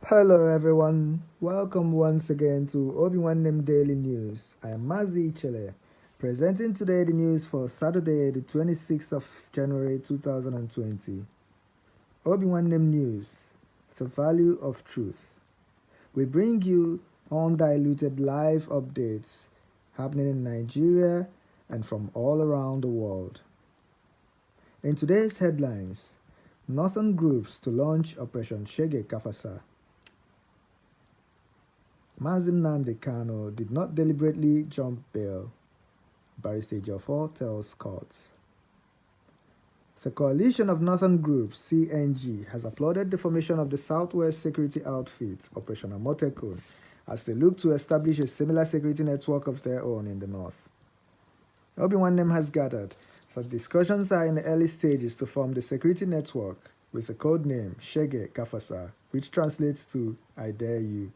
Hello everyone, welcome once again to Obinwannem Daily News. I am Mazi Chele, presenting today the news for Saturday the 26th of January 2020. Obinwannem News, the value of truth. We bring you undiluted live updates happening in Nigeria and from all around the world. In today's headlines, Northern groups to launch Operation Shege Kafasa. Nnamdi Kanu did not deliberately jump bail, Barrister Jofor tells courts. The Coalition of Northern Groups, CNG, has applauded the formation of the Southwest Security Outfit, Operation Amotekun, as they look to establish a similar security network of their own in the north. Obinwannem has gathered that discussions are in the early stages to form the security network with the code name Shege Kafasa, which translates to I Dare You.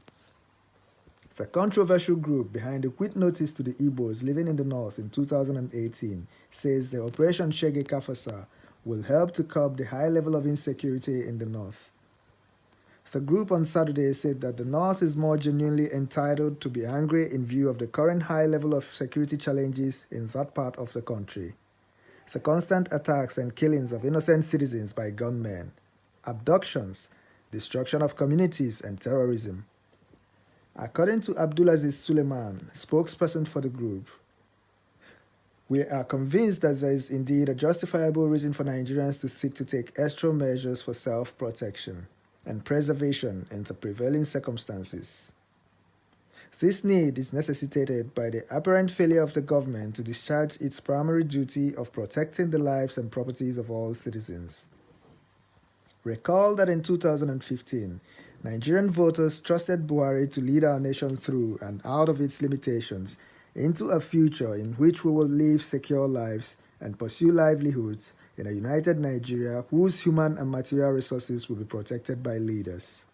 The controversial group behind the quit notice to the Igbos living in the north in 2018 says the Operation Shege Kafasa will help to curb the high level of insecurity in the north. The group on Saturday said that the north is more genuinely entitled to be angry in view of the current high level of security challenges in that part of the country. The constant attacks and killings of innocent citizens by gunmen, abductions, destruction of communities, and terrorism. According to Abdulaziz Suleiman, spokesperson for the group, we are convinced that there is indeed a justifiable reason for Nigerians to seek to take extra measures for self-protection and preservation in the prevailing circumstances. This need is necessitated by the apparent failure of the government to discharge its primary duty of protecting the lives and properties of all citizens. Recall that in 2015, Nigerian voters trusted Buhari to lead our nation through and out of its limitations into a future in which we will live secure lives and pursue livelihoods in a united Nigeria whose human and material resources will be protected by leaders.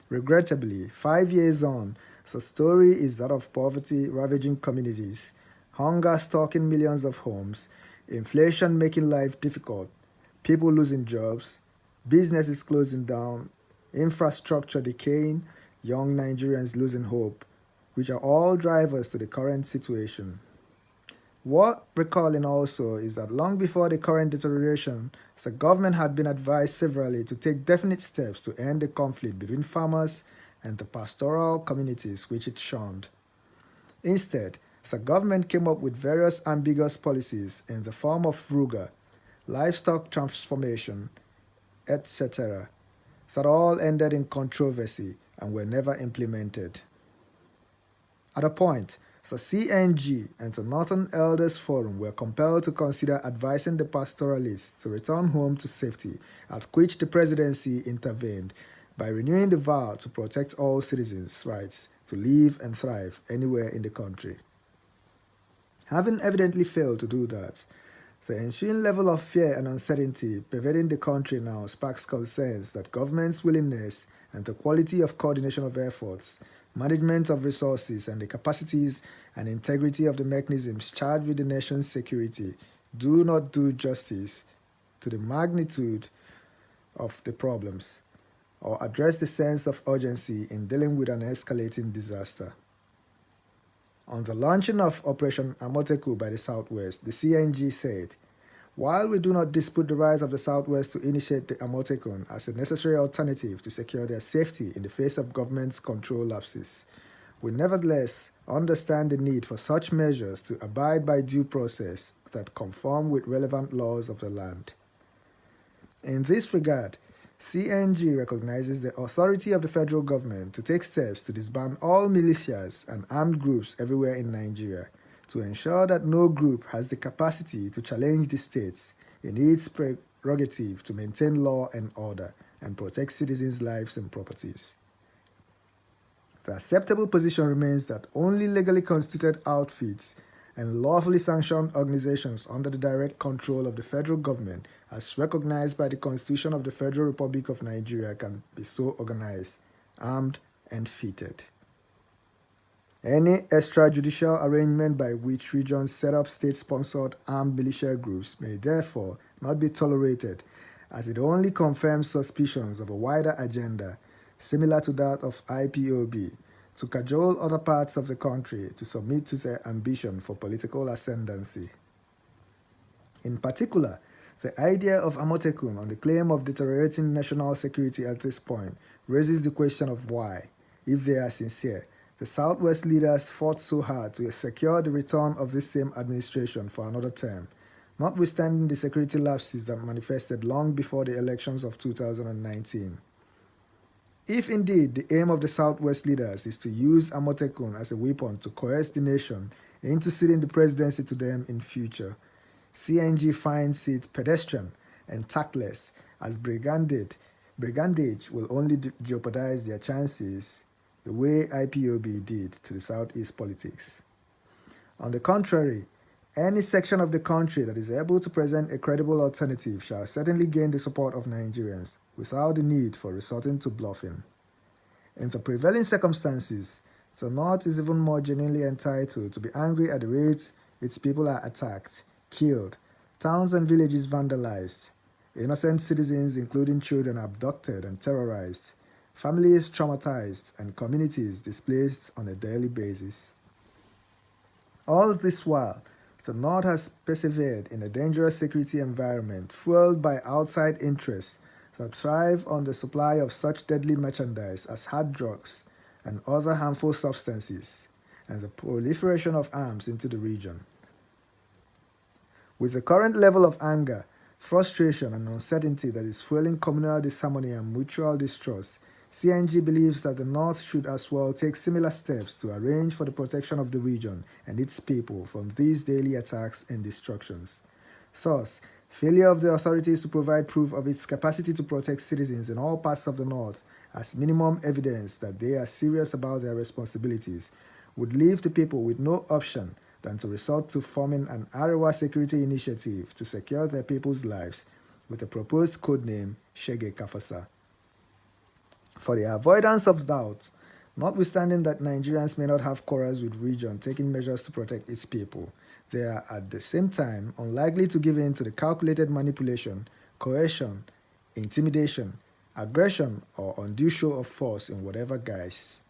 Regrettably, 5 years on, the story is that of poverty ravaging communities, hunger stalking millions of homes, inflation making life difficult, people losing jobs, businesses closing down, infrastructure decaying, young Nigerians losing hope, which are all drivers to the current situation. Worth recalling also is that long before the current deterioration, the government had been advised severally to take definite steps to end the conflict between farmers and the pastoral communities which it shunned. Instead, the government came up with various ambiguous policies in the form of Ruga, livestock transformation, etc., that all ended in controversy and were never implemented. At a point, the CNG and the Northern Elders Forum were compelled to consider advising the pastoralists to return home to safety, at which the presidency intervened by renewing the vow to protect all citizens' rights to live and thrive anywhere in the country. Having evidently failed to do that, the ensuing level of fear and uncertainty pervading the country now sparks concerns that government's willingness and the quality of coordination of efforts, management of resources, and the capacities and integrity of the mechanisms charged with the nation's security do not do justice to the magnitude of the problems or address the sense of urgency in dealing with an escalating disaster. On the launching of Operation Amotekun by the Southwest, the CNG said, "While we do not dispute the right of the Southwest to initiate the Amotekun as a necessary alternative to secure their safety in the face of government's control lapses, we nevertheless understand the need for such measures to abide by due process that conform with relevant laws of the land." In this regard, CNG recognizes the authority of the federal government to take steps to disband all militias and armed groups everywhere in Nigeria to ensure that no group has the capacity to challenge the states in its prerogative to maintain law and order and protect citizens' lives and properties. The acceptable position remains that only legally constituted outfits and lawfully sanctioned organizations under the direct control of the federal government as recognized by the Constitution of the Federal Republic of Nigeria can be so organized, armed, and fitted. Any extrajudicial arrangement by which regions set up state-sponsored armed militia groups may therefore not be tolerated, as it only confirms suspicions of a wider agenda similar to that of IPOB, to cajole other parts of the country to submit to their ambition for political ascendancy. In particular, the idea of Amotekun on the claim of deteriorating national security at this point raises the question of why, if they are sincere, the Southwest leaders fought so hard to secure the return of this same administration for another term, notwithstanding the security lapses that manifested long before the elections of 2019. If indeed the aim of the Southwest leaders is to use Amotekun as a weapon to coerce the nation into ceding the presidency to them in future, CNG finds it pedestrian and tactless, as brigandage will only jeopardize their chances the way IPOB did to the Southeast politics. On the contrary, any section of the country that is able to present a credible alternative shall certainly gain the support of Nigerians without the need for resorting to bluffing. In the prevailing circumstances, the North is even more genuinely entitled to be angry at the rate its people are attacked, killed, towns and villages vandalized, innocent citizens including children abducted and terrorized, families traumatized, and communities displaced on a daily basis. All this while, the North has persevered in a dangerous security environment fueled by outside interests that thrive on the supply of such deadly merchandise as hard drugs and other harmful substances, and the proliferation of arms into the region. With the current level of anger, frustration, and uncertainty that is fueling communal disharmony and mutual distrust, CNG believes that the North should as well take similar steps to arrange for the protection of the region and its people from these daily attacks and destructions. Thus, failure of the authorities to provide proof of its capacity to protect citizens in all parts of the North as minimum evidence that they are serious about their responsibilities would leave the people with no option than to resort to forming an Arewa security initiative to secure their people's lives with the proposed codename Shege Kafasa. For the avoidance of doubt, notwithstanding that Nigerians may not have quarrels with region taking measures to protect its people, they are at the same time unlikely to give in to the calculated manipulation, coercion, intimidation, aggression, or undue show of force in whatever guise.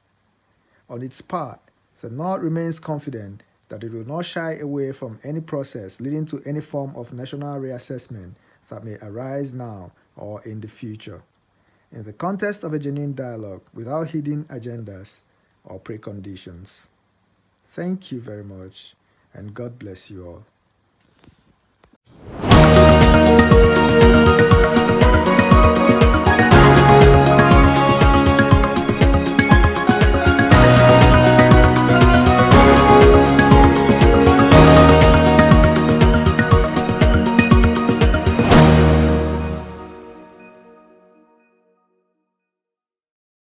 On its part, the North remains confident that it will not shy away from any process leading to any form of national reassessment that may arise now or in the future, in the context of a genuine dialogue without hidden agendas or preconditions. Thank you very much, and God bless you all.